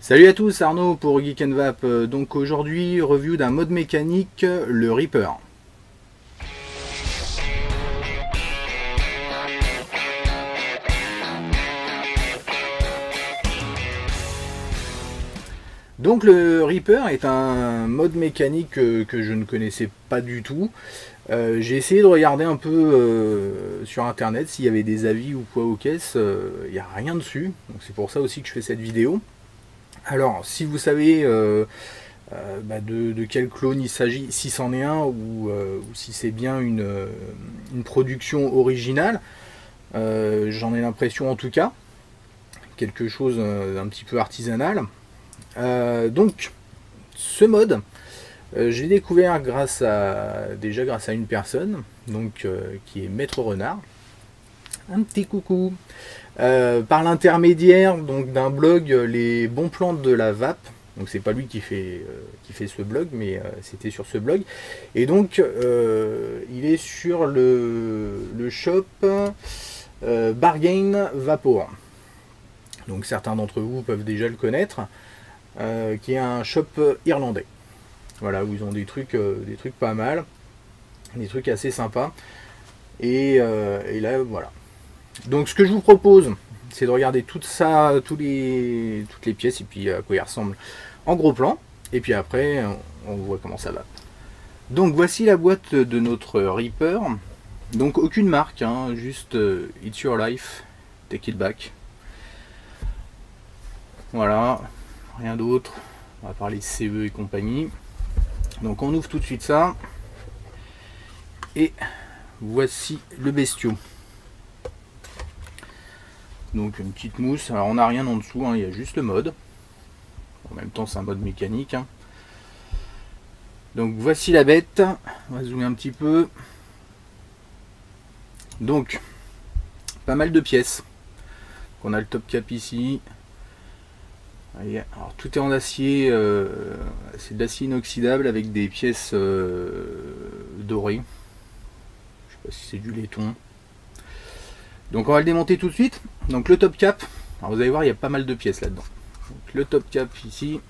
Salut à tous, Arnaud pour Geek & Vap. Donc aujourd'hui, review d'un mode mécanique, le Reaper. Donc le Reaper est un mode mécanique que je ne connaissais pas du tout. J'ai essayé de regarder un peu sur internet s'il y avait des avis ou quoi aux caisses. Il n'y a rien dessus, donc c'est pour ça aussi que je fais cette vidéo. Alors si vous savez de quel clone il s'agit, si c'en est un ou si c'est bien une production originale, j'en ai l'impression en tout cas, quelque chose d'un petit peu artisanal. Donc ce mode, je l'ai découvert grâce à une personne, donc qui est Maître Renard. Un petit coucou. Par l'intermédiaire donc d'un blog, les bons plans de la vape. Donc c'est pas lui qui fait ce blog, mais c'était sur ce blog. Et donc il est sur le shop Bargain Vapor. Donc certains d'entre vous peuvent déjà le connaître, qui est un shop irlandais. Voilà, où ils ont des trucs pas mal, des trucs assez sympas. Et là voilà. Donc ce que je vous propose, c'est de regarder toutes les pièces et puis à quoi ils ressemblent en gros plan. Et puis après, on voit comment ça va. Donc voici la boîte de notre Reaper. Donc aucune marque, hein, juste It's Your Life, Take It Back. Voilà, rien d'autre. On va parler CE et compagnie. Donc on ouvre tout de suite ça. Et voici le bestiau. Donc une petite mousse, alors on n'a rien en dessous, hein, il y a juste le mode. En même temps c'est un mode mécanique. Hein. Donc voici la bête, on va zoomer un petit peu. Donc pas mal de pièces. Donc, on a le top cap ici. Alors, tout est en acier, c'est de l'acier inoxydable avec des pièces dorées. Je sais pas si c'est du laiton. Donc on va le démonter tout de suite. Donc le top cap, alors vous allez voir il y a pas mal de pièces là-dedans. Le top cap ici,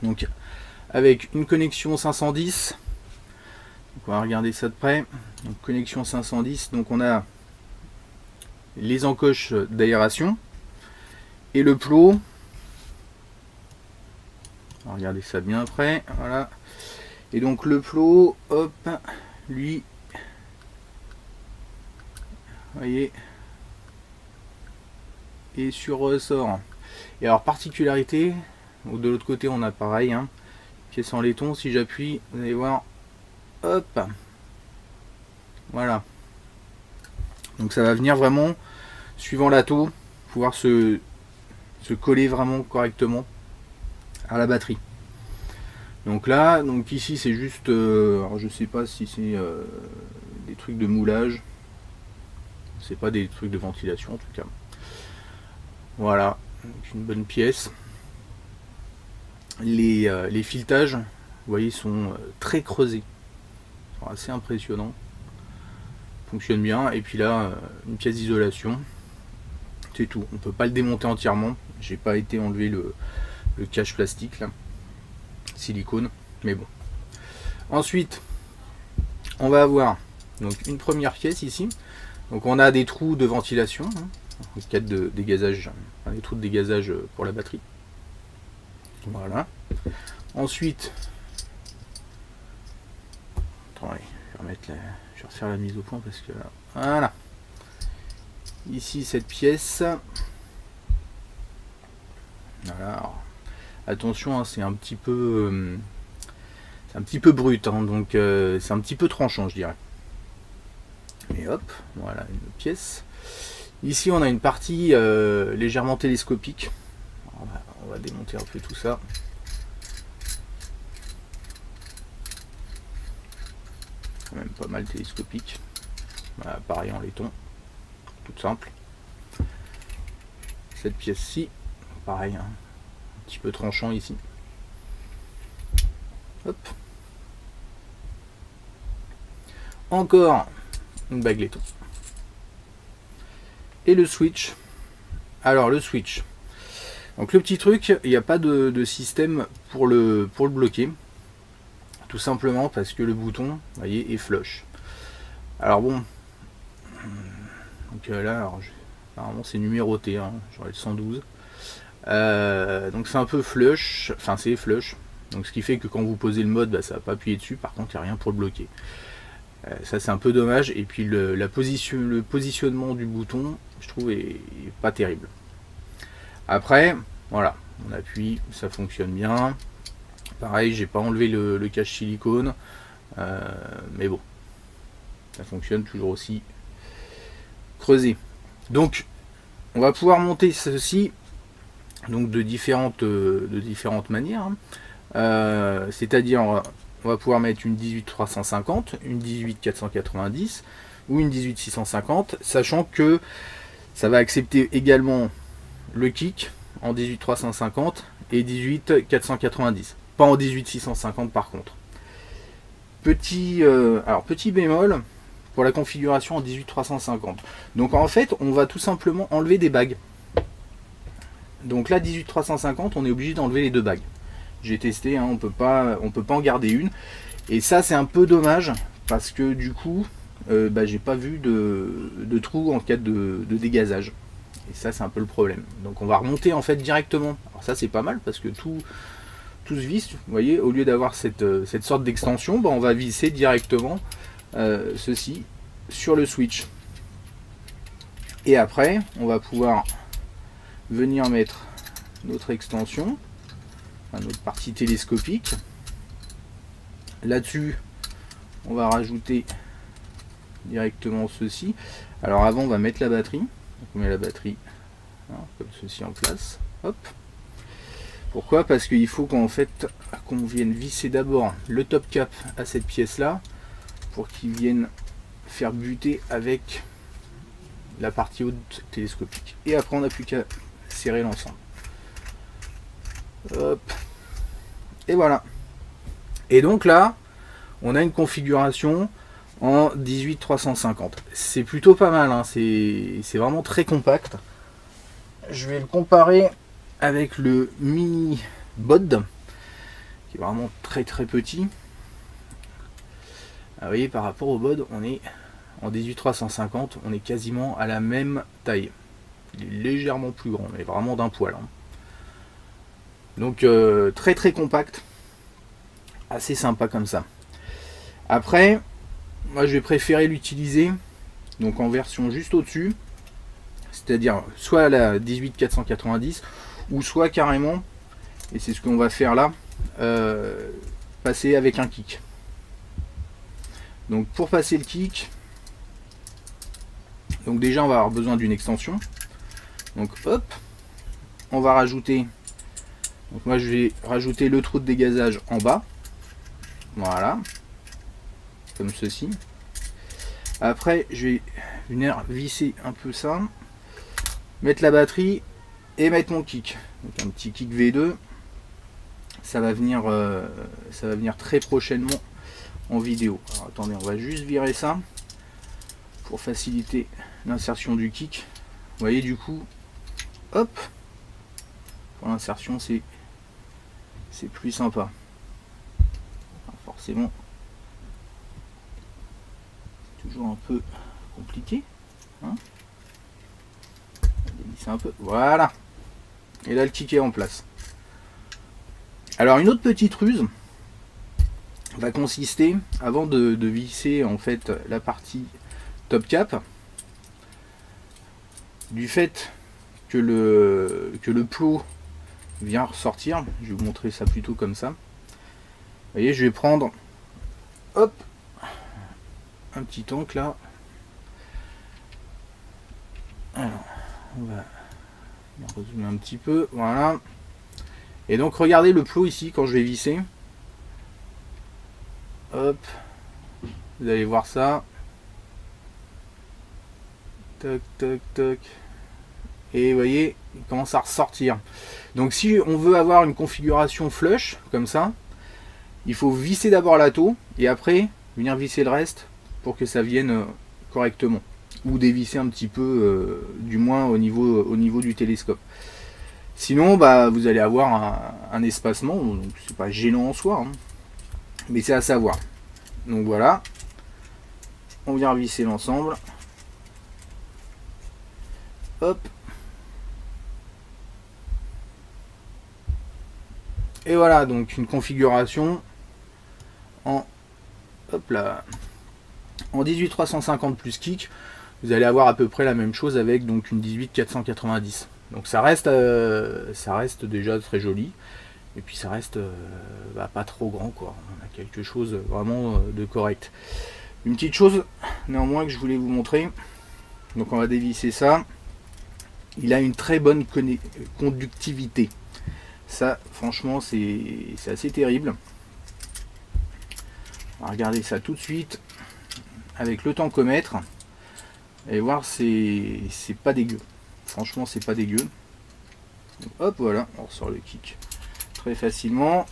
donc avec une connexion 510. Donc on va regarder ça de près. Donc, connexion 510, donc on a les encoches d'aération et le plot. On va regarder ça bien après. Voilà. Et donc le plot, hop, lui. Voyez, et sur ressort. Et alors particularité, de l'autre côté on a pareil, hein, pièce en laiton. Si j'appuie, vous allez voir, hop, voilà. Donc ça va venir vraiment suivant la taux, pouvoir se coller vraiment correctement à la batterie. Donc là, donc ici c'est juste, alors je sais pas si c'est des trucs de moulage. C'est pas des trucs de ventilation en tout cas. Voilà, donc une bonne pièce. Les filetages, vous voyez, sont très creusés. Ils sont assez impressionnants. Fonctionne bien. Et puis là, une pièce d'isolation. C'est tout. On peut pas le démonter entièrement. J'ai pas été enlever le cache plastique là. Silicone. Mais bon. Ensuite, on va avoir donc une première pièce ici. Donc on a des trous de ventilation, hein, en cas de dégazage, des trous de dégazage pour la batterie. Voilà. Ensuite, attendez, je vais refaire la mise au point parce que là, voilà. Ici cette pièce. Voilà. Alors, attention, hein, c'est un petit peu brut, hein, donc c'est un petit peu tranchant, je dirais. Et hop, voilà une pièce. Ici on a une partie légèrement télescopique. On va démonter un peu tout ça. Quand même pas mal télescopique. Voilà, pareil en laiton. Tout simple. Cette pièce-ci, pareil, hein, un petit peu tranchant ici. Hop. Encore une bague laiton. Et le switch. Alors le switch. Donc le petit truc, il n'y a pas de système pour le bloquer. Tout simplement parce que le bouton, vous voyez, est flush. Alors bon, donc là, alors, apparemment c'est numéroté, hein, j'aurai le 112. Donc c'est un peu flush, enfin c'est flush. Donc ce qui fait que quand vous posez le mode, bah, ça va pas appuyer dessus, par contre il n'y a rien pour le bloquer. Ça c'est un peu dommage, et puis le positionnement du bouton, je trouve, est pas terrible. Après, voilà, on appuie, ça fonctionne bien. Pareil, j'ai pas enlevé le cache silicone, mais bon, ça fonctionne toujours aussi creusé. Donc, on va pouvoir monter ceci donc de différentes manières. Hein. C'est-à-dire, on va pouvoir mettre une 18350, une 18490 ou une 18650, sachant que ça va accepter également le kick en 18350 et 18490. Pas en 18650 par contre. Petit bémol pour la configuration en 18350. Donc en fait, on va tout simplement enlever des bagues. Donc là, 18350, on est obligé d'enlever les deux bagues. J'ai testé, hein, on peut pas en garder une. Et ça, c'est un peu dommage parce que du coup, j'ai pas vu de trou en cas de dégazage. Et ça, c'est un peu le problème. Donc on va remonter en fait directement. Alors ça, c'est pas mal parce que tout se visse, vous voyez, au lieu d'avoir cette sorte d'extension, on va visser directement ceci sur le switch. Et après, on va pouvoir venir mettre notre extension, notre partie télescopique. Là-dessus, on va rajouter directement ceci. Alors avant, on va mettre la batterie. Donc on met la batterie, hein, comme ceci en place. Hop. Pourquoi? Parce qu'il faut qu'on vienne visser d'abord le top cap à cette pièce là pour qu'il vienne faire buter avec la partie haute télescopique. Et après on n'a plus qu'à serrer l'ensemble. Hop. Et voilà. Et donc là, on a une configuration en 18350. C'est plutôt pas mal, hein. C'est vraiment très compact. Je vais le comparer avec le mini bod qui est vraiment très petit. Ah, vous voyez, par rapport au bod, on est en 18350, on est quasiment à la même taille. Il est légèrement plus grand, mais vraiment d'un poil, hein. Donc très compact, assez sympa comme ça. Après, moi je vais préférer l'utiliser donc en version juste au-dessus, c'est-à-dire soit la 18490 ou soit carrément, et c'est ce qu'on va faire là, passer avec un kick. Donc pour passer le kick, donc déjà on va avoir besoin d'une extension. Donc hop, on va rajouter, donc moi je vais rajouter le trou de dégazage en bas, voilà, comme ceci. Après je vais venir visser un peu ça, mettre la batterie et mettre mon kick. Donc un petit kick V2, ça va venir très prochainement en vidéo. Alors attendez, on va juste virer ça pour faciliter l'insertion du kick. Vous voyez, du coup, hop, pour l'insertion c'est plus sympa. Alors forcément, c'est toujours un peu compliqué, hein. C'est un peu, voilà. Et là le kick est en place. Alors une autre petite ruse va consister, avant de visser en fait la partie top cap, du fait que le plot vient ressortir, je vais vous montrer ça plutôt comme ça. Vous voyez, je vais prendre, hop, un petit encre là. Alors, on va résumer un petit peu, voilà. Et donc regardez le plot ici quand je vais visser. Hop, vous allez voir ça. Toc toc toc. Et vous voyez, il commence à ressortir. Donc si on veut avoir une configuration flush comme ça, il faut visser d'abord la taux et après venir visser le reste pour que ça vienne correctement, ou dévisser un petit peu, du moins au niveau du télescope. Sinon, bah, vous allez avoir un espacement, donc c'est pas gênant en soi, hein, mais c'est à savoir. Donc voilà, on vient revisser l'ensemble. Hop. Et voilà, donc une configuration en, hop là, en 18350 plus kick. Vous allez avoir à peu près la même chose avec donc une 18490. Donc ça reste déjà très joli. Et puis ça reste pas trop grand, quoi. On a quelque chose vraiment de correct. Une petite chose néanmoins que je voulais vous montrer. Donc on va dévisser ça. Il a une très bonne conductivité. Ça, franchement, c'est assez terrible. On va regarder ça tout de suite avec le tancomètre et voir, c'est pas dégueu. Franchement, c'est pas dégueu. Donc, hop, voilà, on ressort le kick très facilement.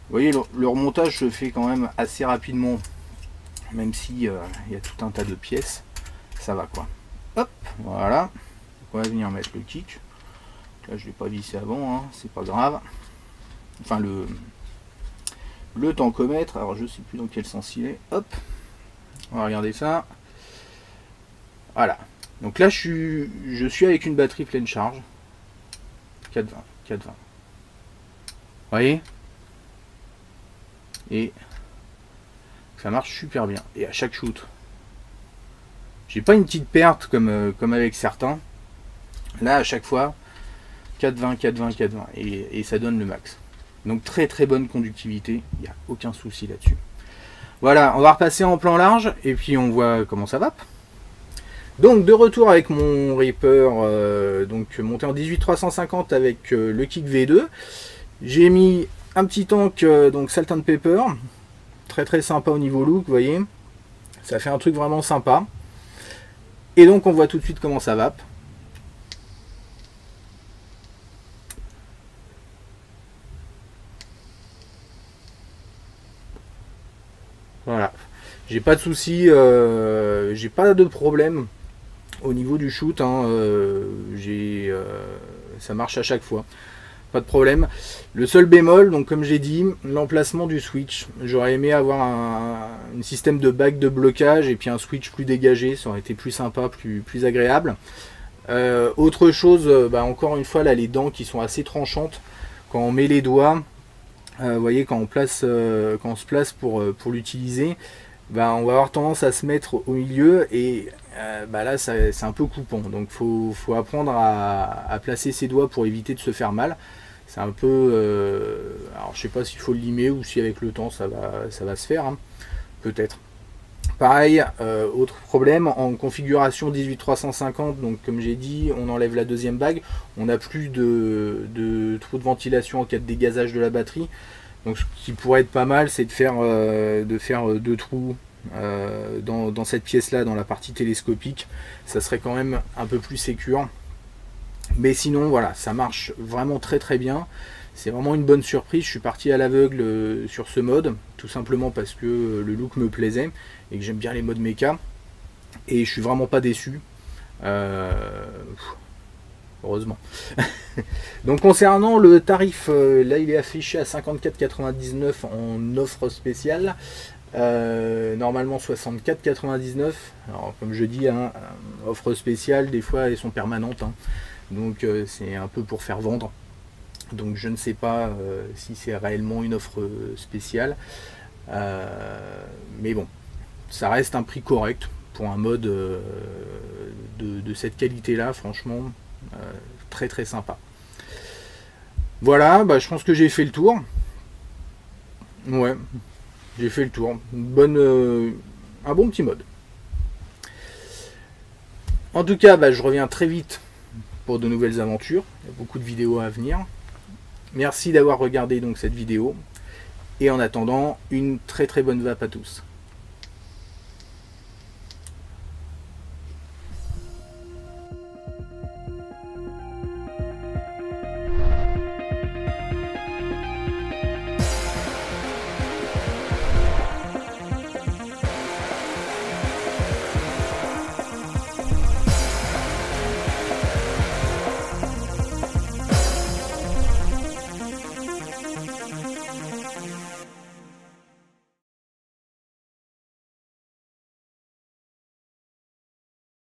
Vous voyez, le remontage se fait quand même assez rapidement, même si il y a tout un tas de pièces. Ça va, quoi. Hop, voilà. Donc, on va venir mettre le kick. Là, je ne l'ai pas vissé avant, hein, c'est pas grave. Enfin, le tancomètre, alors je sais plus dans quel sens il est. Hop, on va regarder ça. Voilà. Donc là, je suis avec une batterie pleine charge. 420. Vous voyez? Et ça marche super bien. Et à chaque shoot, j'ai pas une petite perte comme avec certains. Là, à chaque fois, 420 et ça donne le max. Donc très très bonne conductivité, il n'y a aucun souci là-dessus. Voilà, on va repasser en plan large et puis on voit comment ça va. Donc de retour avec mon Reaper, donc monté en 18350 avec le kick V2. J'ai mis un petit tank, donc Salt and Pepper, très très sympa au niveau look, vous voyez. Ça fait un truc vraiment sympa. Et donc on voit tout de suite comment ça va. Voilà, j'ai pas de soucis, j'ai pas de problème au niveau du shoot, hein, ça marche à chaque fois, pas de problème. Le seul bémol, donc comme j'ai dit, l'emplacement du switch. J'aurais aimé avoir un système de bague de blocage et puis un switch plus dégagé, ça aurait été plus sympa, plus agréable. Autre chose, encore une fois, là les dents qui sont assez tranchantes, quand on met les doigts. Vous voyez, quand on se place pour l'utiliser, on va avoir tendance à se mettre au milieu et là c'est un peu coupant. Donc faut apprendre à placer ses doigts pour éviter de se faire mal. C'est un peu... alors je sais pas s'il faut le limer ou si avec le temps ça va se faire, hein. Peut-être. Pareil, autre problème, en configuration 18350, donc comme j'ai dit, on enlève la deuxième bague, on n'a plus de trou de ventilation en cas de dégazage de la batterie. Donc ce qui pourrait être pas mal, c'est de faire deux trous dans cette pièce-là, dans la partie télescopique. Ça serait quand même un peu plus sécure. Mais sinon, voilà, ça marche vraiment très très bien. C'est vraiment une bonne surprise. Je suis parti à l'aveugle sur ce mode, tout simplement parce que le look me plaisait et que j'aime bien les modes méca. Et je suis vraiment pas déçu. Heureusement. Donc concernant le tarif, là il est affiché à 54,99 en offre spéciale. Normalement 64,99. Alors comme je dis, hein, offre spéciale, des fois elles sont permanentes, hein. Donc c'est un peu pour faire vendre. Donc je ne sais pas si c'est réellement une offre spéciale, mais bon, ça reste un prix correct pour un mode de cette qualité là, franchement très très sympa. Voilà, je pense que j'ai fait le tour. Ouais, j'ai fait le tour. Un bon petit mode. En tout cas, je reviens très vite pour de nouvelles aventures. Il y a beaucoup de vidéos à venir. Merci d'avoir regardé donc cette vidéo. Et en attendant, une très très bonne vape à tous.